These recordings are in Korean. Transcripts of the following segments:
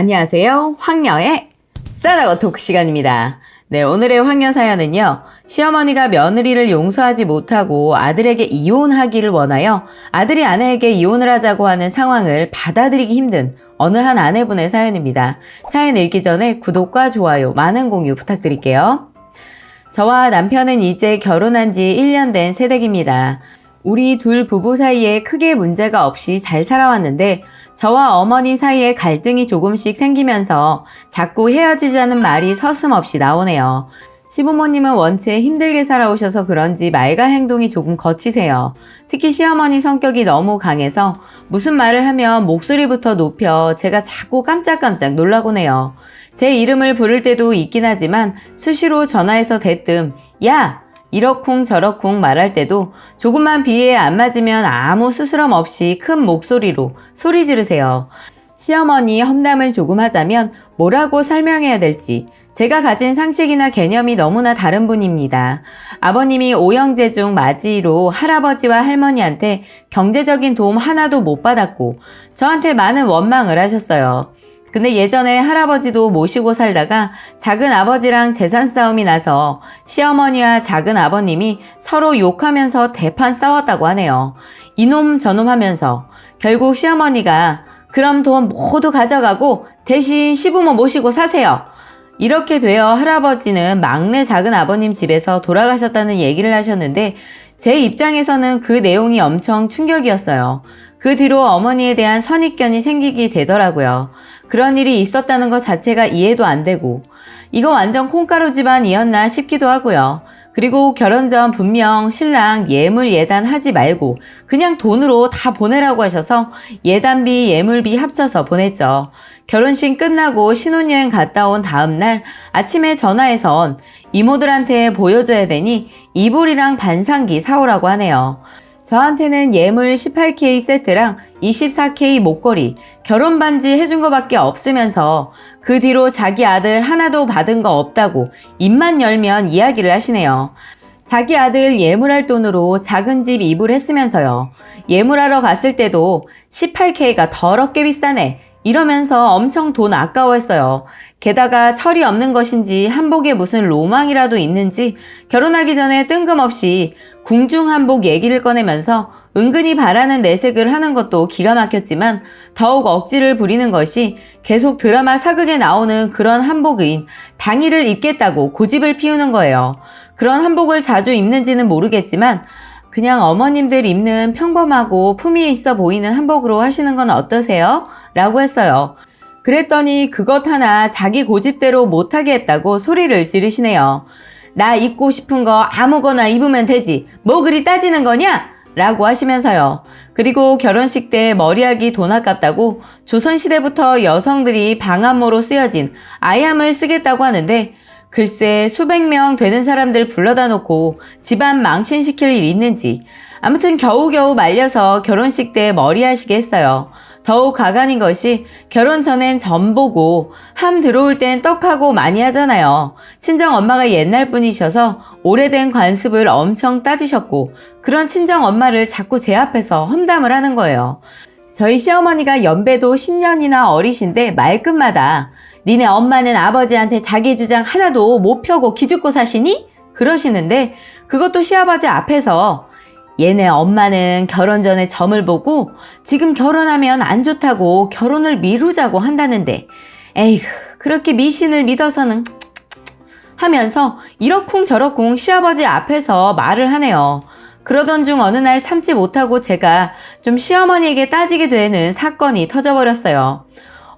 안녕하세요. 황녀의 싸다고 토크 시간입니다. 네, 오늘의 황녀 사연은요. 시어머니가 며느리를 용서하지 못하고 아들에게 이혼하기를 원하여 아들이 아내에게 이혼을 하자고 하는 상황을 받아들이기 힘든 어느 한 아내분의 사연입니다. 사연 읽기 전에 구독과 좋아요, 많은 공유 부탁드릴게요. 저와 남편은 이제 결혼한 지 1년 된 새댁입니다. 우리 둘 부부 사이에 크게 문제가 없이 잘 살아왔는데 저와 어머니 사이에 갈등이 조금씩 생기면서 자꾸 헤어지자는 말이 서슴없이 나오네요. 시부모님은 원체 힘들게 살아오셔서 그런지 말과 행동이 조금 거치세요. 특히 시어머니 성격이 너무 강해서 무슨 말을 하면 목소리부터 높여 제가 자꾸 깜짝깜짝 놀라곤 해요. 제 이름을 부를 때도 있긴 하지만 수시로 전화해서 대뜸 야! 이러쿵 저러쿵 말할 때도 조금만 비위에 안 맞으면 아무 스스럼 없이 큰 목소리로 소리 지르세요. 시어머니 험담을 조금 하자면 뭐라고 설명해야 될지 제가 가진 상식이나 개념이 너무나 다른 분입니다. 아버님이 오형제 중 마지로 할아버지와 할머니한테 경제적인 도움 하나도 못 받았고 저한테 많은 원망을 하셨어요. 근데 예전에 할아버지도 모시고 살다가 작은 아버지랑 재산 싸움이 나서 시어머니와 작은 아버님이 서로 욕하면서 대판 싸웠다고 하네요. 이놈 저놈 하면서 결국 시어머니가 그럼 돈 모두 가져가고 대신 시부모 모시고 사세요. 이렇게 되어 할아버지는 막내 작은 아버님 집에서 돌아가셨다는 얘기를 하셨는데 제 입장에서는 그 내용이 엄청 충격이었어요. 그 뒤로 어머니에 대한 선입견이 생기게 되더라고요. 그런 일이 있었다는 것 자체가 이해도 안 되고 이거 완전 콩가루 집안이었나 싶기도 하고요. 그리고 결혼 전 분명 신랑 예물 예단 하지 말고 그냥 돈으로 다 보내라고 하셔서 예단비 예물비 합쳐서 보냈죠. 결혼식 끝나고 신혼여행 갔다 온 다음날 아침에 전화해선 이모들한테 보여줘야 되니 이불이랑 반상기 사오라고 하네요. 저한테는 예물 18K 세트랑 24K 목걸이, 결혼 반지 해준 거밖에 없으면서 그 뒤로 자기 아들 하나도 받은 거 없다고 입만 열면 이야기를 하시네요. 자기 아들 예물할 돈으로 작은 집 이불했으면서요. 예물하러 갔을 때도 18K가 더럽게 비싸네. 이러면서 엄청 돈 아까워했어요. 게다가 철이 없는 것인지 한복에 무슨 로망이라도 있는지 결혼하기 전에 뜬금없이 궁중한복 얘기를 꺼내면서 은근히 바라는 내색을 하는 것도 기가 막혔지만 더욱 억지를 부리는 것이 계속 드라마 사극에 나오는 그런 한복인 당일을 입겠다고 고집을 피우는 거예요. 그런 한복을 자주 입는지는 모르겠지만 그냥 어머님들 입는 평범하고 품위 있어 보이는 한복으로 하시는 건 어떠세요? 라고 했어요. 그랬더니 그것 하나 자기 고집대로 못하게 했다고 소리를 지르시네요. 나 입고 싶은 거 아무거나 입으면 되지. 뭐 그리 따지는 거냐? 라고 하시면서요. 그리고 결혼식 때 머리하기 돈 아깝다고 조선시대부터 여성들이 방한모로 쓰여진 아얌을 쓰겠다고 하는데 글쎄 수백 명 되는 사람들 불러다 놓고 집안 망신시킬 일 있는지 아무튼 겨우겨우 말려서 결혼식 때 머리하시게 했어요. 더욱 가관인 것이 결혼 전엔 전 보고 함 들어올 땐 떡하고 많이 하잖아요. 친정 엄마가 옛날 분이셔서 오래된 관습을 엄청 따지셨고 그런 친정 엄마를 자꾸 제 앞에서 험담을 하는 거예요. 저희 시어머니가 연배도 10년이나 어리신데 말끝마다 니네 엄마는 아버지한테 자기 주장 하나도 못 펴고 기죽고 사시니? 그러시는데 그것도 시아버지 앞에서 얘네 엄마는 결혼 전에 점을 보고 지금 결혼하면 안 좋다고 결혼을 미루자고 한다는데 에이그 그렇게 미신을 믿어서는 하면서 이러쿵 저러쿵 시아버지 앞에서 말을 하네요. 그러던 중 어느 날 참지 못하고 제가 좀 시어머니에게 따지게 되는 사건이 터져버렸어요.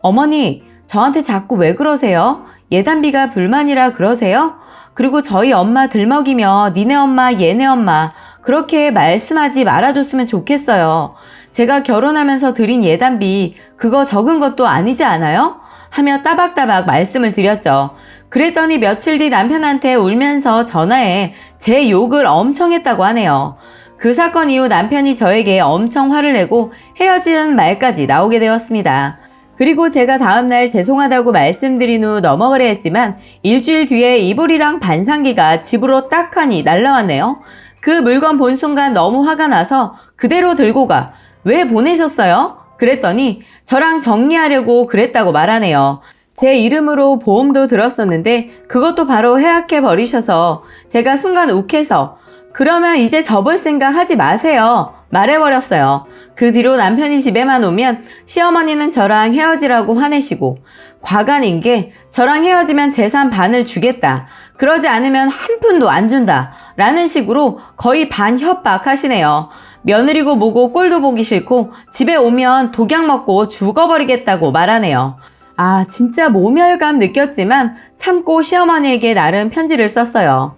어머니 저한테 자꾸 왜 그러세요? 예단비가 불만이라 그러세요? 그리고 저희 엄마 들먹이며 니네 엄마 얘네 엄마 그렇게 말씀하지 말아줬으면 좋겠어요. 제가 결혼하면서 드린 예단비 그거 적은 것도 아니지 않아요? 하며 따박따박 말씀을 드렸죠. 그랬더니 며칠 뒤 남편한테 울면서 전화해 제 욕을 엄청 했다고 하네요. 그 사건 이후 남편이 저에게 엄청 화를 내고 헤어지는 말까지 나오게 되었습니다. 그리고 제가 다음날 죄송하다고 말씀드린 후 넘어가려 했지만 일주일 뒤에 이불이랑 반상기가 집으로 딱 하니 날라왔네요. 그 물건 본 순간 너무 화가 나서 그대로 들고 가. 왜 보내셨어요? 그랬더니 저랑 정리하려고 그랬다고 말하네요. 제 이름으로 보험도 들었었는데 그것도 바로 해약해 버리셔서 제가 순간 욱해서 그러면 이제 접을 생각 하지 마세요 말해버렸어요. 그 뒤로 남편이 집에만 오면 시어머니는 저랑 헤어지라고 화내시고 과간인 게 저랑 헤어지면 재산 반을 주겠다. 그러지 않으면 한 푼도 안 준다. 라는 식으로 거의 반협박하시네요. 며느리고 뭐고 꼴도 보기 싫고 집에 오면 독약 먹고 죽어버리겠다고 말하네요. 아, 진짜 모멸감 느꼈지만 참고 시어머니에게 나름 편지를 썼어요.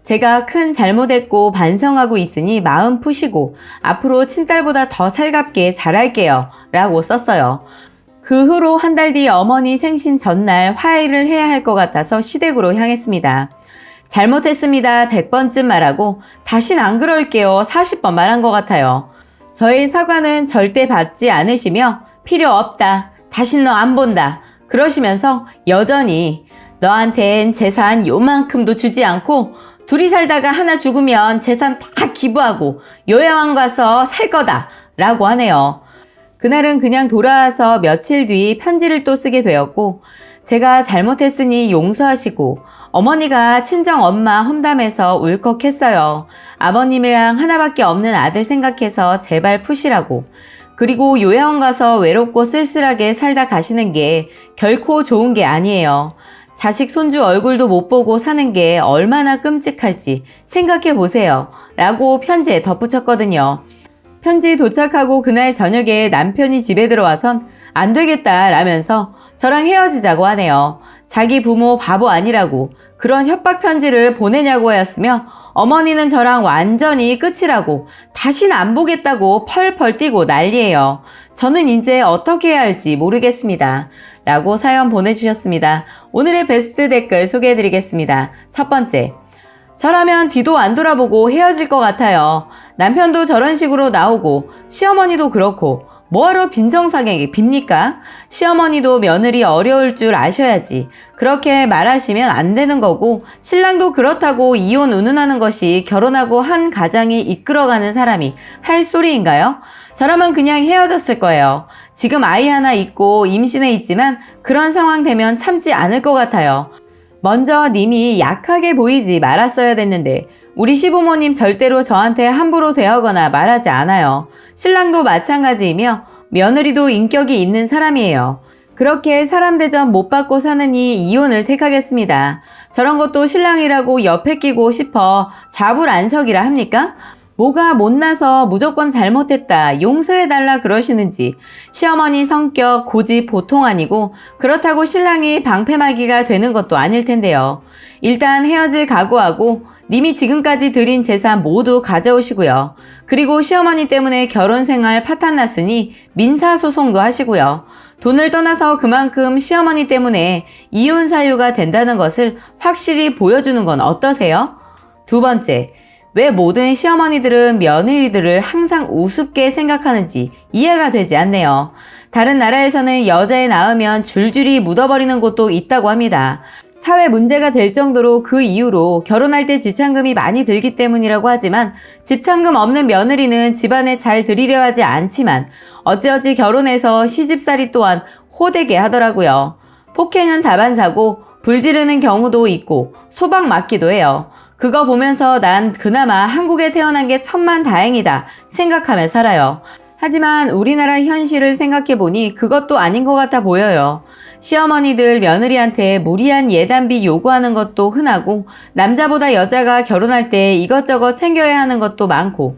제가 큰 잘못했고 반성하고 있으니 마음 푸시고 앞으로 친딸보다 더 살갑게 잘할게요. 라고 썼어요. 그 후로 한 달 뒤 어머니 생신 전날 화해를 해야 할 것 같아서 시댁으로 향했습니다. 잘못했습니다 100번쯤 말하고 다신 안 그럴게요 40번 말한 것 같아요. 저의 사과는 절대 받지 않으시며 필요 없다. 다신 너 안 본다. 그러시면서 여전히 너한텐 재산 요만큼도 주지 않고 둘이 살다가 하나 죽으면 재산 다 기부하고 요양원 가서 살 거다 라고 하네요. 그날은 그냥 돌아와서 며칠 뒤 편지를 또 쓰게 되었고 제가 잘못했으니 용서하시고 어머니가 친정엄마 험담해서 울컥했어요. 아버님이랑 하나밖에 없는 아들 생각해서 제발 푸시라고. 그리고 요양원 가서 외롭고 쓸쓸하게 살다 가시는 게 결코 좋은 게 아니에요. 자식 손주 얼굴도 못 보고 사는 게 얼마나 끔찍할지 생각해 보세요. 라고 편지에 덧붙였거든요. 편지 도착하고 그날 저녁에 남편이 집에 들어와선 안 되겠다 라면서 저랑 헤어지자고 하네요. 자기 부모 바보 아니라고 그런 협박 편지를 보내냐고 하였으며 어머니는 저랑 완전히 끝이라고 다신 안 보겠다고 펄펄 뛰고 난리예요. 저는 이제 어떻게 해야 할지 모르겠습니다. 라고 사연 보내주셨습니다. 오늘의 베스트 댓글 소개해드리겠습니다. 첫 번째, 저라면 뒤도 안 돌아보고 헤어질 것 같아요. 남편도 저런 식으로 나오고 시어머니도 그렇고 뭐하러 빈정상에게 빕니까? 시어머니도 며느리 어려울 줄 아셔야지. 그렇게 말하시면 안 되는 거고 신랑도 그렇다고 이혼 운운하는 것이 결혼하고 한 가장이 이끌어가는 사람이 할 소리인가요? 저라면 그냥 헤어졌을 거예요. 지금 아이 하나 있고 임신해 있지만 그런 상황 되면 참지 않을 것 같아요. 먼저 님이 약하게 보이지 말았어야 됐는데 우리 시부모님 절대로 저한테 함부로 대하거나 말하지 않아요. 신랑도 마찬가지이며 며느리도 인격이 있는 사람이에요. 그렇게 사람 대접 못 받고 사느니 이혼을 택하겠습니다. 저런 것도 신랑이라고 옆에 끼고 싶어 좌불안석이라 합니까? 뭐가 못나서 무조건 잘못했다, 용서해달라 그러시는지. 시어머니 성격, 고집 보통 아니고 그렇다고 신랑이 방패막이가 되는 것도 아닐 텐데요. 일단 헤어질 각오하고 님이 지금까지 들인 재산 모두 가져오시고요. 그리고 시어머니 때문에 결혼생활 파탄났으니 민사소송도 하시고요. 돈을 떠나서 그만큼 시어머니 때문에 이혼 사유가 된다는 것을 확실히 보여주는 건 어떠세요? 두 번째, 왜 모든 시어머니들은 며느리들을 항상 우습게 생각하는지 이해가 되지 않네요. 다른 나라에서는 여자애 낳으면 줄줄이 묻어버리는 곳도 있다고 합니다. 사회 문제가 될 정도로 그 이유로 결혼할 때 지참금이 많이 들기 때문이라고 하지만 지참금 없는 며느리는 집안에 잘 들이려 하지 않지만 어찌어찌 결혼해서 시집살이 또한 호되게 하더라고요. 폭행은 다반사고 불 지르는 경우도 있고 소방 맞기도 해요. 그거 보면서 난 그나마 한국에 태어난 게 천만다행이다 생각하며 살아요. 하지만 우리나라 현실을 생각해보니 그것도 아닌 것 같아 보여요. 시어머니들 며느리한테 무리한 예단비 요구하는 것도 흔하고 남자보다 여자가 결혼할 때 이것저것 챙겨야 하는 것도 많고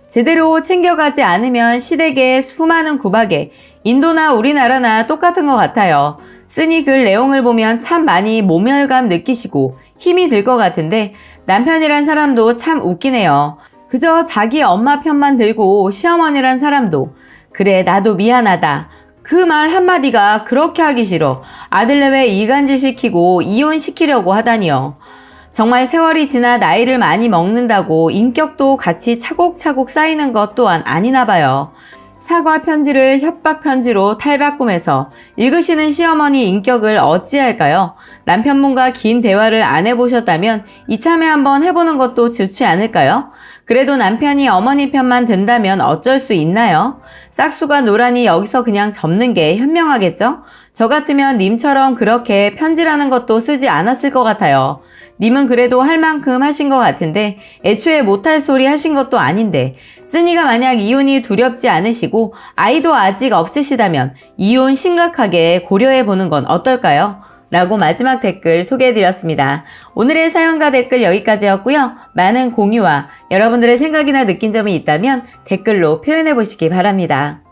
제대로 챙겨가지 않으면 시댁에 수많은 구박에 인도나 우리나라나 똑같은 것 같아요. 쓰니 글 내용을 보면 참 많이 모멸감 느끼시고 힘이 들 것 같은데 남편이란 사람도 참 웃기네요. 그저 자기 엄마 편만 들고 시어머니란 사람도 그래 나도 미안하다. 그 말 한마디가 그렇게 하기 싫어. 아들내외 이간질 시키고 이혼시키려고 하다니요. 정말 세월이 지나 나이를 많이 먹는다고 인격도 같이 차곡차곡 쌓이는 것 또한 아니나 봐요. 사과 편지를 협박 편지로 탈바꿈해서 읽으시는 시어머니 인격을 어찌할까요? 남편분과 긴 대화를 안 해보셨다면 이참에 한번 해보는 것도 좋지 않을까요? 그래도 남편이 어머니 편만 든다면 어쩔 수 있나요? 싹수가 노라니 여기서 그냥 접는 게 현명하겠죠? 저 같으면 님처럼 그렇게 편지라는 것도 쓰지 않았을 것 같아요. 님은 그래도 할 만큼 하신 것 같은데 애초에 못할 소리 하신 것도 아닌데 쓰니가 만약 이혼이 두렵지 않으시고 아이도 아직 없으시다면 이혼 심각하게 고려해보는 건 어떨까요? 라고 마지막 댓글 소개해드렸습니다. 오늘의 사연과 댓글 여기까지였고요. 많은 공유와 여러분들의 생각이나 느낀 점이 있다면 댓글로 표현해보시기 바랍니다.